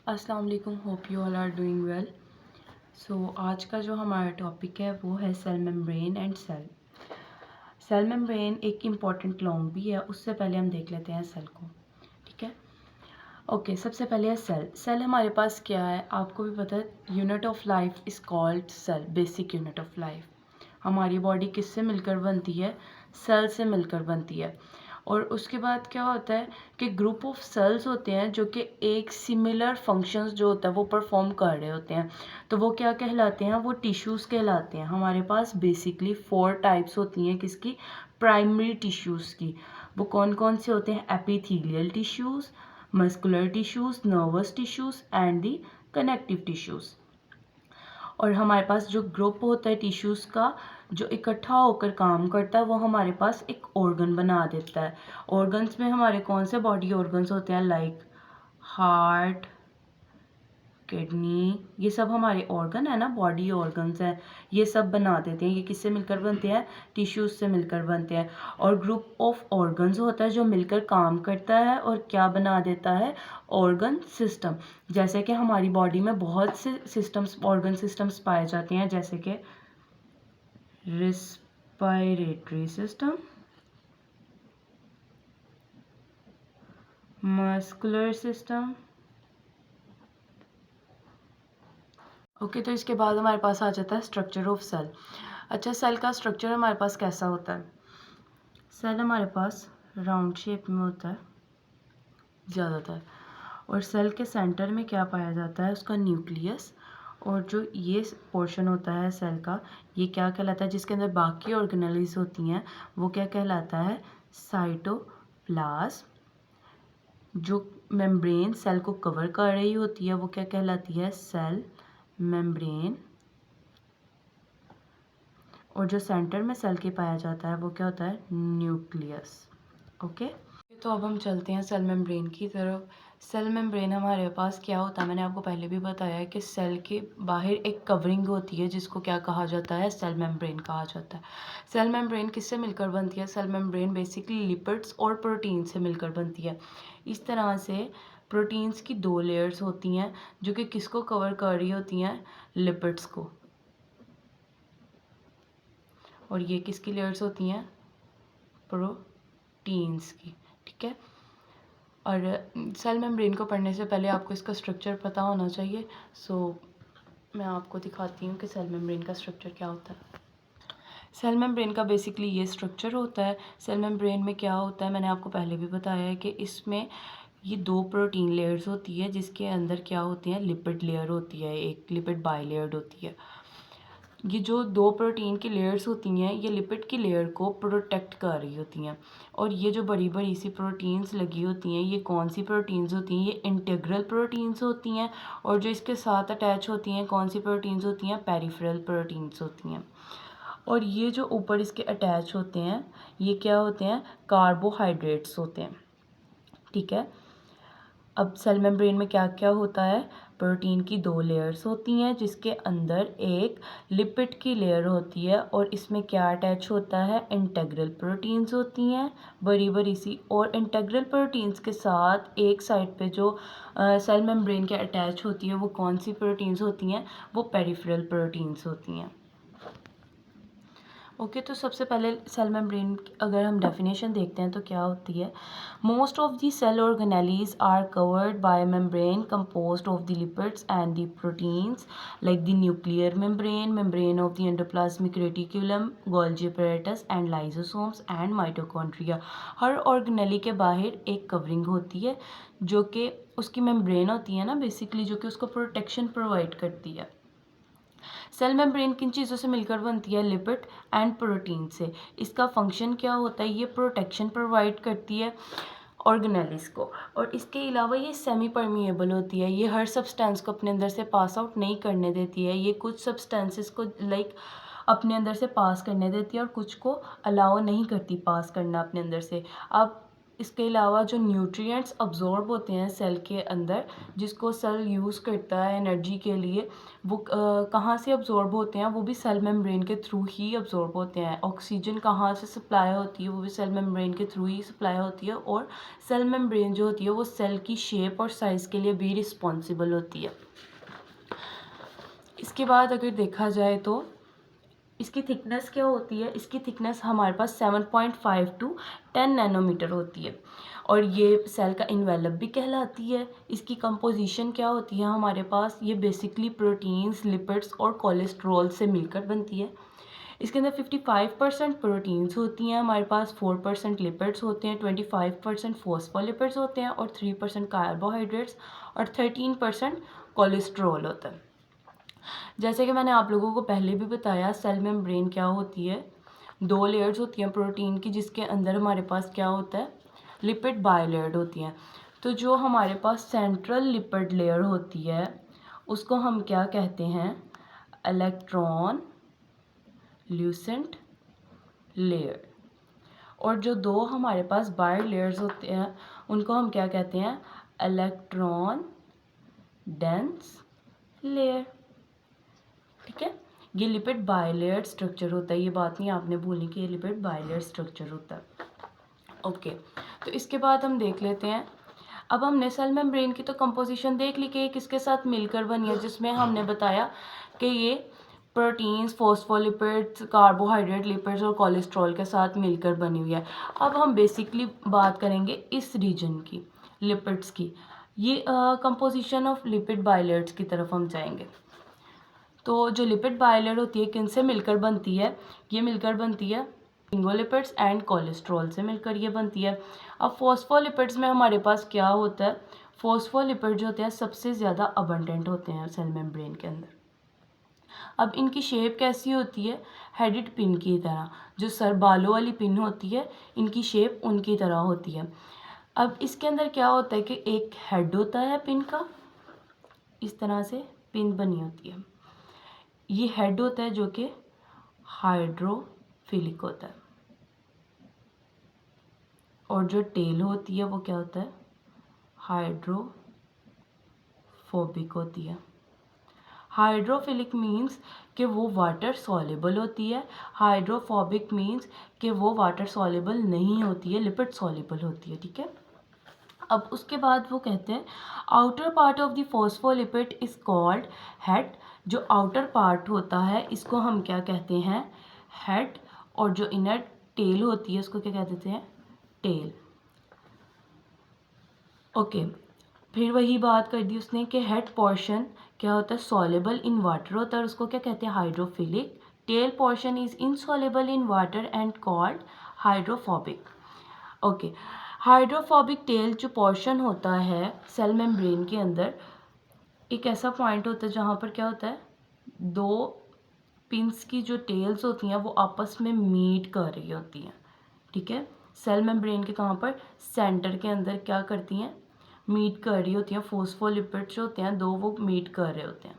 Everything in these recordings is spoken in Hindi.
अस्सलाम वालेकुम, hope you all are doing well. So आज का जो हमारा टॉपिक है वो है cell membrane and cell. Cell membrane एक इम्पॉर्टेंट टर्म भी है, उससे पहले हम देख लेते हैं सेल को। ठीक है, ओके। सबसे पहले है सेल। सेल हमारे पास क्या है, आपको भी पता है। Unit of life is called cell, basic unit of life. हमारी बॉडी किससे मिलकर बनती है? सेल से मिलकर बनती है। और उसके बाद क्या होता है कि ग्रुप ऑफ सेल्स होते हैं जो कि एक सिमिलर फंक्शंस जो होता है वो परफॉर्म कर रहे होते हैं, तो वो क्या कहलाते हैं? वो टिश्यूज़ कहलाते हैं। हमारे पास बेसिकली 4 टाइप्स होती हैं किसकी? प्राइमरी टिश्यूज़ की। वो कौन कौन से होते हैं? Epithelial tissues, muscular tissues, nervous tissues and the connective tissues. और हमारे पास जो ग्रुप होता है टिश्यूज़ का जो इकट्ठा होकर काम करता है वो हमारे पास एक ऑर्गन बना देता है। ऑर्गन्स में हमारे कौन से बॉडी ऑर्गन्स होते हैं? लाइक हार्ट, किडनी, ये सब हमारे ऑर्गन है ना, बॉडी ऑर्गन्स हैं। ये सब बना देते हैं। ये किससे मिलकर बनते हैं? टिश्यूज से मिलकर बनते हैं। और ग्रुप ऑफ ऑर्गन्स होता है जो मिलकर काम करता है और क्या बना देता है? Organ system. जैसे कि हमारी बॉडी में बहुत से सिस्टम्स, ऑर्गन सिस्टम्स पाए जाते हैं, जैसे कि respiratory system, muscular system. Okay, तो इसके बाद हमारे पास आ जाता है स्ट्रक्चर ऑफ सेल। अच्छा, सेल का स्ट्रक्चर हमारे पास कैसा होता है? सेल हमारे पास राउंड शेप में होता है ज़्यादातर। और सेल के सेंटर में क्या पाया जाता है? उसका न्यूक्लियस। और जो ये पोर्शन होता है सेल का, ये क्या कहलाता है? जिसके अंदर बाकी ऑर्गेनेल्स होती हैं वो क्या कहलाता है? साइटोप्लाज्म। जो मेम्ब्रेन सेल को कवर कर रही होती है वो क्या कहलाती है? Cell membrane. और जो सेंटर में सेल के पाया जाता है वो क्या होता है? न्यूक्लियस। ओके, तो अब हम चलते हैं सेल मेम्ब्रेन की तरफ। सेल मेम्ब्रेन हमारे पास क्या होता है? मैंने आपको पहले भी बताया है कि सेल के बाहर एक कवरिंग होती है जिसको क्या कहा जाता है? सेल मेम्ब्रेन कहा जाता है। सेल मेम्ब्रेन किससे मिलकर बनती है? सेल मेम्ब्रेन बेसिकली लिपिड्स और प्रोटीन से मिलकर बनती है। इस तरह से प्रोटीन्स की 2 लेयर्स होती हैं जो कि किसको कवर कर रही होती हैं? लिपिड्स को। और ये किसकी लेयर्स होती हैं? प्रोटीन्स की। ठीक है, और सेल मेम्ब्रेन को पढ़ने से पहले आपको इसका स्ट्रक्चर पता होना चाहिए। सो मैं आपको दिखाती हूँ कि सेल मेम्ब्रेन का स्ट्रक्चर क्या होता है। सेल मेम्ब्रेन का बेसिकली ये स्ट्रक्चर होता है। सेल मेम्ब्रेन में क्या होता है, मैंने आपको पहले भी बताया है कि इसमें ये 2 प्रोटीन लेयर्स होती है जिसके अंदर क्या होती हैं? लिपिड लेयर होती है, एक लिपिड बाइलेयर्ड होती है। ये जो 2 प्रोटीन की लेयर्स होती हैं ये लिपिड की लेयर को प्रोटेक्ट कर रही होती हैं। और ये जो बड़ी बड़ी सी प्रोटीन्स लगी होती हैं ये कौन सी प्रोटीन्स होती हैं? ये इंटीग्रल प्रोटीन्स होती हैं। और जो इसके साथ अटैच होती हैं कौन सी प्रोटीन्स होती हैं? पेरिफेरल प्रोटीन्स होती हैं। और ये जो ऊपर इसके अटैच होते हैं ये क्या होते हैं? कार्बोहाइड्रेट्स होते हैं। ठीक है, अब सेल मेम्ब्रेन में क्या क्या होता है? प्रोटीन की 2 लेयर्स होती हैं जिसके अंदर एक लिपिड की लेयर होती है और इसमें क्या अटैच होता है? इंटीग्रल प्रोटीन्स होती हैं बड़ी बड़ी सी। और इंटीग्रल प्रोटीन्स के साथ एक साइड पे जो सेल मेम्ब्रेन के अटैच होती है वो कौन सी प्रोटीन्स होती हैं? वो पेरिफेरल प्रोटीन्स होती हैं। ओके, तो सबसे पहले सेल मेम्ब्रेन अगर हम डेफिनेशन देखते हैं तो क्या होती है? Most of the cell organelles are covered by membrane composed of the lipids and the proteins like the nuclear membrane, membrane of the endoplasmic reticulum, Golgi apparatus and lysosomes and mitochondria. हर ऑर्गेनेली के बाहर एक कवरिंग होती है जो कि उसकी मेम्ब्रेन होती है ना बेसिकली, जो कि उसको प्रोटेक्शन प्रोवाइड करती है। सेल मेम्ब्रेन किन चीज़ों से मिलकर बनती है? लिपिड एंड प्रोटीन से। इसका फंक्शन क्या होता है? ये प्रोटेक्शन प्रोवाइड करती है ऑर्गेनेलिस को। और इसके अलावा ये सेमी परमिएबल होती है, ये हर सब्सटेंस को अपने अंदर से पास आउट नहीं करने देती है। ये कुछ सब्सटेंसेस को अपने अंदर से पास करने देती है और कुछ को अलाउ नहीं करती पास करना अपने अंदर से। अब इसके अलावा जो न्यूट्रिएंट्स अब्जॉर्ब होते हैं सेल के अंदर, जिसको सेल यूज़ करता है एनर्जी के लिए, वो कहाँ से अब्जॉर्ब होते हैं? वो भी सेल मेम्ब्रेन के थ्रू ही अब्जॉर्ब होते हैं। ऑक्सीजन कहाँ से सप्लाई होती है? वो भी सेल मेम्ब्रेन के थ्रू ही सप्लाई होती है। और सेल मेम्ब्रेन जो होती है वो सेल की शेप और साइज़ के लिए भी रिस्पॉन्सिबल होती है। इसके बाद अगर देखा जाए तो इसकी थिकनेस क्या होती है? इसकी थिकनेस हमारे पास 7.5 टू 10 नैनोमीटर होती है और ये सेल का इन्वेलप भी कहलाती है। इसकी कंपोजिशन क्या होती है हमारे पास? ये बेसिकली प्रोटीन्स, लिपिड्स और कोलेस्ट्रॉल से मिलकर बनती है। इसके अंदर 55% प्रोटीन्स होती हैं हमारे पास, 4% लिपिड्स होते हैं, 25% फॉस्फोलिपिड्स होते हैं और 3% कार्बोहाइड्रेट्स और 13% कोलेस्ट्रॉल होता है। जैसे कि मैंने आप लोगों को पहले भी बताया, सेल मेम्ब्रेन क्या होती है? 2 लेयर्स होती हैं प्रोटीन की, जिसके अंदर हमारे पास क्या होता है? लिपिड बायलेयर्ड होती हैं। तो जो हमारे पास सेंट्रल लिपिड लेयर होती है उसको हम क्या कहते हैं? Electron Lucent layer. और जो दो हमारे पास बायर लेयर्स होते हैं उनको हम क्या कहते हैं? Electron dense layer. ठीक है, ये लिपिड बायलेयर स्ट्रक्चर होता है। ये बात नहीं आपने भूलनी कि ये लिपिड बायलेयर स्ट्रक्चर होता है। ओके, तो इसके बाद हम देख लेते हैं। अब हमने सेल मेम्ब्रेन की तो कंपोजिशन देख ली कि ये किसके साथ मिलकर बनी है, जिसमें हमने बताया कि ये प्रोटीन्स, फॉस्फोलिपिड्स, कार्बोहाइड्रेट, लिपिड्स और कोलेस्ट्रॉल के साथ मिलकर बनी हुई है। अब हम बेसिकली बात करेंगे इस रीजन की, लिपिड्स की। ये कंपोजिशन ऑफ लिपिड बायलेयर्स की तरफ हम जाएंगे। तो जो लिपिड बायलेयर होती है किन से मिलकर बनती है? ये मिलकर बनती है स्फिंगोलिपिड्स एंड कोलेस्ट्रॉल से मिलकर ये बनती है। अब फॉस्फोलिपिड्स में हमारे पास क्या होता है? फॉस्फोलिपिड जो होते हैं सबसे ज़्यादा अबंडेंट होते हैं सेल मेम्ब्रेन के अंदर। अब इनकी शेप कैसी होती है? हेडेड पिन की तरह। जो सर बालों वाली पिन होती है, इनकी शेप उनकी तरह होती है। अब इसके अंदर क्या होता है कि एक हेड होता है पिन का, इस तरह से पिन बनी होती है। ये हेड होता है जो कि हाइड्रोफिलिक होता है और जो टेल होती है वो क्या होता है? हाइड्रोफोबिक होती है। हाइड्रोफिलिक मीन्स कि वो वाटर सॉल्युबल होती है, हाइड्रोफोबिक मीन्स कि वो वाटर सॉल्युबल नहीं होती है, लिपिड सॉल्युबल होती है। ठीक है, अब उसके बाद वो कहते हैं outer part of the phospholipid is called head. जो आउटर पार्ट होता है इसको हम क्या कहते हैं? हेड। और जो इनर टेल होती है उसको क्या कह देते हैं? टेल। ओके, फिर वही बात कर दी उसने कि हेड पोर्शन क्या होता है? सॉल्युबल इन वाटर होता है, उसको क्या कहते हैं? Hydrophilic. Tail portion is insoluble in water and called hydrophobic. Okay, hydrophobic tail जो पोर्शन होता है सेल मेम्ब्रेन के अंदर, एक ऐसा पॉइंट होता है जहाँ पर क्या होता है? दो पिंस की जो टेल्स होती हैं वो आपस में मीट कर रही होती हैं। ठीक है, सेल मेम्ब्रेन के कहाँ पर? सेंटर के अंदर क्या करती हैं? मीट कर रही होती हैं। फॉस्फोलिपिड्स जो होते हैं दो, वो मीट कर रहे होते हैं।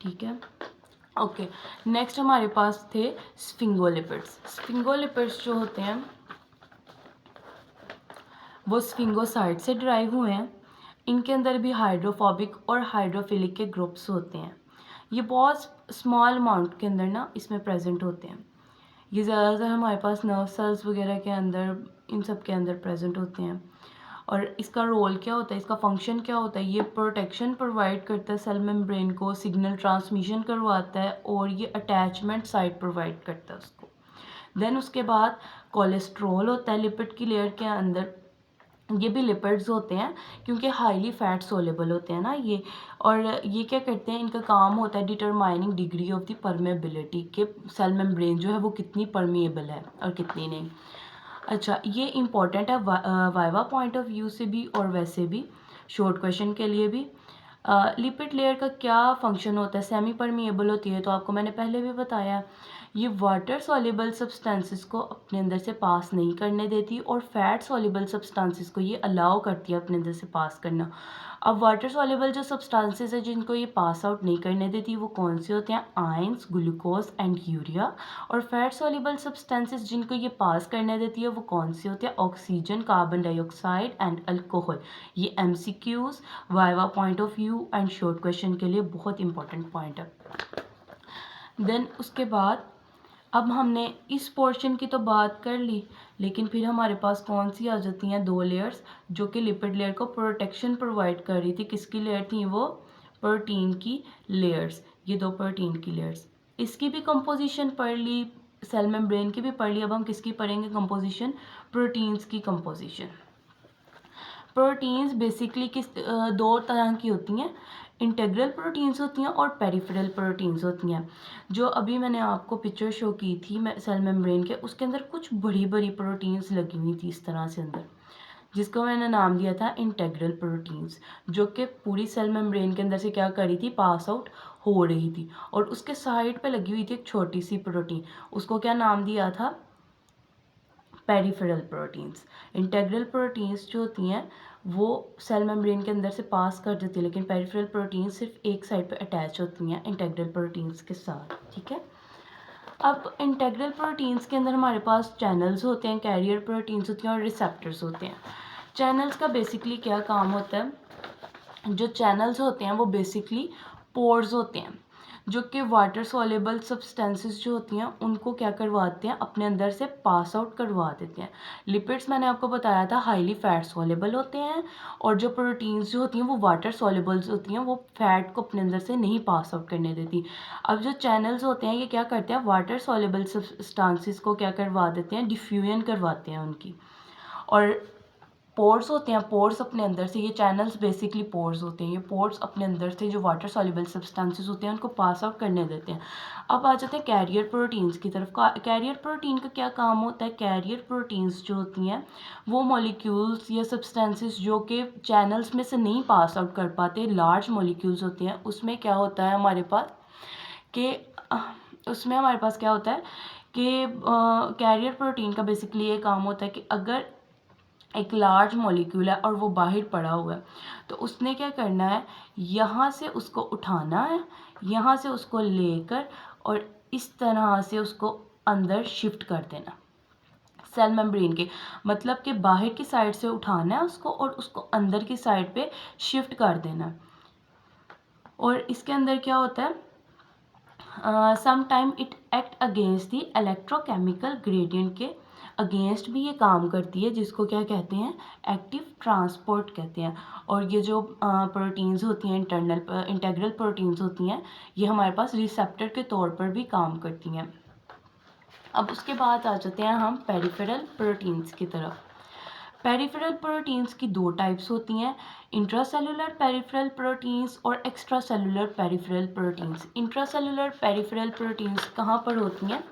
ठीक है, ओके। नेक्स्ट हमारे पास थे स्फिंगोलिपिड्स। स्फिंगोलिपिड्स जो होते हैं वो स्फिंगोसाइड से ड्राइव हुए हैं। इनके अंदर भी हाइड्रोफोबिक और हाइड्रोफिलिक के ग्रुप्स होते हैं। ये बहुत स्मॉल अमाउंट के अंदर ना इसमें प्रेजेंट होते हैं। ये ज़्यादातर हमारे पास नर्व सेल्स वगैरह के अंदर, इन सब के अंदर प्रेजेंट होते हैं। और इसका रोल क्या होता है? इसका फंक्शन क्या होता है? ये प्रोटेक्शन प्रोवाइड करता है सेल मेम्ब्रेन को, सिग्नल ट्रांसमिशन करवाता है और ये अटैचमेंट साइट प्रोवाइड करता है उसको। देन उसके बाद कोलेस्ट्रॉल होता है लिपिड की लेयर के अंदर। ये भी लिपिड्स होते हैं क्योंकि हाईली फैट सोलेबल होते हैं ना ये। और ये क्या करते हैं? इनका काम होता है determining degree of the permeability, के सेल मेम्ब्रेन जो है वो कितनी परमिएबल है और कितनी नहीं। अच्छा, ये इम्पॉर्टेंट है वाइवा पॉइंट ऑफ व्यू से भी और वैसे भी, शॉर्ट क्वेश्चन के लिए भी। लिपिड लेयर का क्या फंक्शन होता है? सेमी परमिएबल होती है, तो आपको मैंने पहले भी बताया। ये वाटर सॉल्युबल सब्सटेंसेस को अपने अंदर से पास नहीं करने देती और फैट सॉल्युबल सब्सटेंसेस को ये अलाउ करती है अपने अंदर से पास करना। अब वाटर सॉल्युबल जो सब्सटेंसेस है जिनको ये पास आउट नहीं करने देती वो कौन से होते हैं? Ions, glucose and urea. और फैट सॉल्युबल सब्सटेंसेस जिनको ये पास करने देती है वो कौन से होते हैं? Oxygen, carbon dioxide and alcohol. ये MCQs, viva point of view and short question के लिए बहुत इंपॉर्टेंट पॉइंट है। देन उसके बाद अब हमने इस पोर्शन की तो बात कर ली, लेकिन फिर हमारे पास कौन सी आ जाती हैं? 2 लेयर्स जो कि लिपिड लेयर को प्रोटेक्शन प्रोवाइड कर रही थी। किसकी लेयर थी वो? प्रोटीन की लेयर्स। ये 2 प्रोटीन की लेयर्स। इसकी भी कंपोजिशन पढ़ ली, सेल मेम्ब्रेन की भी पढ़ ली। अब हम किसकी पढ़ेंगे कंपोजिशन? प्रोटीन्स की कंपोजिशन। प्रोटीन्स बेसिकली दो तरह की होती हैं, इंटेग्रल प्रोटीन्स होती हैं और पेरिफेरल प्रोटीन्स होती हैं। जो अभी मैंने आपको पिक्चर शो की थी सेल मेम्ब्रेन के, उसके अंदर कुछ बड़ी बड़ी प्रोटीन्स लगी हुई थी इस तरह से अंदर, जिसको मैंने नाम दिया था इंटेग्रल प्रोटीन्स, जो कि पूरी सेल मेम्ब्रेन के अंदर से क्या कर रही थी? पास आउट हो रही थी। और उसके साइड पे लगी हुई थी एक छोटी सी प्रोटीन, उसको क्या नाम दिया था? Peripheral proteins. इंटेग्रल प्रोटीन्स जो होती हैं वो सेल मेम्ब्रेन के अंदर से पास कर देती है, लेकिन पेरिफेरल प्रोटीन्स सिर्फ एक साइड पे अटैच होती हैं इंटेग्रल प्रोटीन्स के साथ। ठीक है। अब इंटेग्रल प्रोटीन्स के अंदर हमारे पास चैनल्स होते हैं, कैरियर प्रोटीन्स होती हैं और रिसेप्टर्स होते हैं। चैनल्स का बेसिकली क्या काम होता है? जो चैनल्स होते हैं वो बेसिकली पोर्स होते हैं, जो कि वाटर सॉल्युबल सब्सटेंसेस जो होती हैं उनको क्या करवाते हैं? अपने अंदर से पास आउट करवा देते हैं। लिपिड्स मैंने आपको बताया था हाईली फैट सॉल्युबल होते हैं, और जो प्रोटीन्स जो होती हैं वो वाटर सॉल्युबल्स होती हैं, वो फैट को अपने अंदर से नहीं पास आउट करने देती। अब जो चैनल्स होते हैं ये क्या करते हैं? वाटर सॉल्युबल सब्सटेंसेस को क्या करवा देते हैं? डिफ्यूजन करवाते हैं उनकी। और पोर्स होते हैं, पोर्स अपने अंदर से, ये चैनल्स बेसिकली पोर्स होते हैं, ये पोर्स अपने अंदर से जो वाटर सॉल्युबल सब्सटेंसेस होते हैं उनको पास आउट करने देते हैं। अब आ जाते हैं कैरियर प्रोटीन्स की तरफ। कैरियर प्रोटीन का क्या काम होता है? कैरियर प्रोटीन्स जो होती हैं वो मॉलिक्यूल्स या सब्सटेंसेस जो कि चैनल्स में से नहीं पास आउट कर पाते, लार्ज मॉलिक्यूल्स होते हैं, उसमें क्या होता है हमारे पास कि उसमें हमारे पास क्या होता है कि कैरियर प्रोटीन का बेसिकली ये काम होता है कि अगर एक लार्ज मॉलिक्यूल है और वो बाहर पड़ा हुआ है, तो उसने क्या करना है? यहाँ से उसको उठाना है, यहाँ से उसको लेकर और इस तरह से उसको अंदर शिफ्ट कर देना सेल मेम्ब्रेन के, मतलब कि बाहर की साइड से उठाना है उसको और उसको अंदर की साइड पे शिफ्ट कर देना है। और इसके अंदर क्या होता है? Sometime it act against the electrochemical gradient के अगेंस्ट भी ये काम करती है, जिसको क्या कहते हैं? एक्टिव ट्रांसपोर्ट कहते हैं। और ये जो प्रोटीन्स होती हैं, इंटेग्रल प्रोटीन्स होती हैं, ये हमारे पास रिसेप्टर के तौर पर भी काम करती हैं। अब उसके बाद आ जाते हैं हम पेरिफेरल प्रोटीन्स की तरफ। पेरिफेरल प्रोटीन्स की 2 टाइप्स होती हैं, इंट्रासेलुलर पेरिफेरल प्रोटीन्स और extra cellular peripheral proteins. Intracellular peripheral proteins कहाँ पर होती हैं?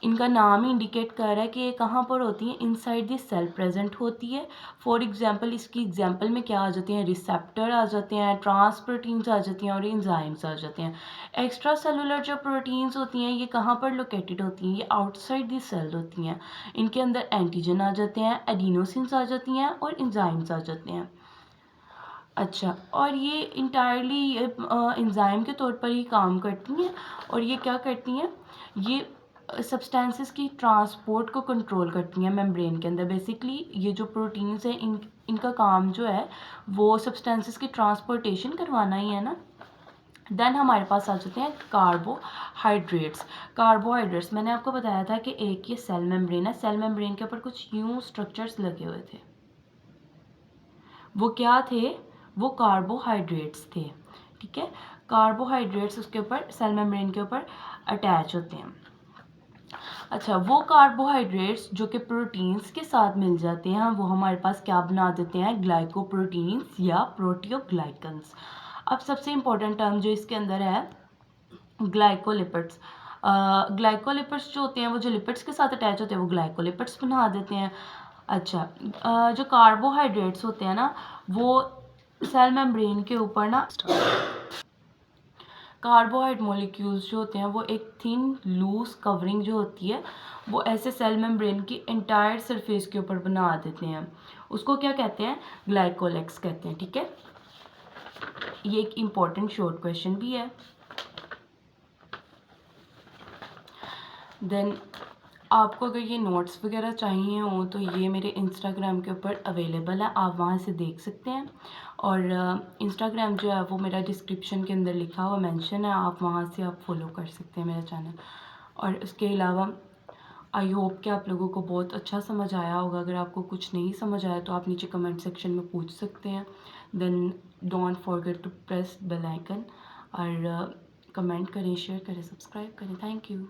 इनका नाम ही इंडिकेट कर रहा है कि ये कहाँ पर होती हैं? इनसाइड द सेल प्रेजेंट होती है। फॉर एग्जांपल, इसकी एग्जांपल में क्या आ जाते हैं? रिसेप्टर आ जाते हैं, ट्रांस प्रोटीन्स आ जाती हैं और एंजाइम्स आ जाते हैं। एक्स्ट्रा सेलुलर जो प्रोटीन्स होती हैं ये कहाँ पर लोकेटेड होती हैं? ये आउटसाइड द सेल होती हैं। इनके अंदर एंटीजन आ जाते हैं, एडिनोसिन्स आ जाती हैं और एंजाइम्स आ जाते हैं। अच्छा, और ये इंटायरली एंजाइम के तौर पर ही काम करती हैं, और ये क्या करती हैं? ये सब्सटेंसेस की ट्रांसपोर्ट को कंट्रोल करती हैं मेम्ब्रेन के अंदर। बेसिकली ये जो प्रोटीन्स हैं इनका काम जो है वो सब्सटेंसेस की ट्रांसपोर्टेशन करवाना ही है ना। देन हमारे पास आ जाते हैं कार्बोहाइड्रेट्स। कार्बोहाइड्रेट्स मैंने आपको बताया था कि एक ये सेल मेम्ब्रेन है, सेल मेम्ब्रेन के ऊपर कुछ यूं स्ट्रक्चर्स लगे हुए थे, वो क्या थे? वो कार्बोहाइड्रेट्स थे। ठीक है, कार्बोहाइड्रेट्स उसके ऊपर सेल मेम्ब्रेन के ऊपर अटैच होते हैं। अच्छा, वो कार्बोहाइड्रेट्स जो कि प्रोटीन्स के साथ मिल जाते हैं वो हमारे पास क्या बना देते हैं? ग्लाइकोप्रोटीन्स या प्रोटियोग्लाइकन्स। अब सबसे इम्पोर्टेंट टर्म जो इसके अंदर है, ग्लाइकोलिपिड्स। ग्लाइकोलिपिड्स जो होते हैं वो जो लिपिड्स के साथ अटैच होते हैं वो ग्लाइकोलिपिड्स बना देते हैं। अच्छा, जो कार्बोहाइड्रेट्स होते हैं ना वो सेल मेम्ब्रेन के ऊपर ना कार्बोहाइड्रेट मॉलिक्यूल्स जो होते हैं वो एक थिन लूज कवरिंग जो होती है वो ऐसे सेल मेम्ब्रेन की एंटायर सरफेस के ऊपर बना देते हैं, उसको क्या कहते हैं, ग्लाइकोलेक्स कहते हैं। ठीक है, ये एक इम्पॉर्टेंट शॉर्ट क्वेश्चन भी है। देन आपको अगर ये नोट्स वगैरह चाहिए हो तो ये मेरे इंस्टाग्राम के ऊपर अवेलेबल है, आप वहाँ से देख सकते हैं। और इंस्टाग्राम जो है वो मेरा डिस्क्रिप्शन के अंदर लिखा हुआ मेंशन है, आप वहाँ से आप फॉलो कर सकते हैं मेरा चैनल। और इसके अलावा आई होप कि आप लोगों को बहुत अच्छा समझ आया होगा। अगर आपको कुछ नहीं समझ आया तो आप नीचे कमेंट सेक्शन में पूछ सकते हैं। Then don't forget to press bell icon और कमेंट करें, शेयर करें, सब्सक्राइब करें। Thank you.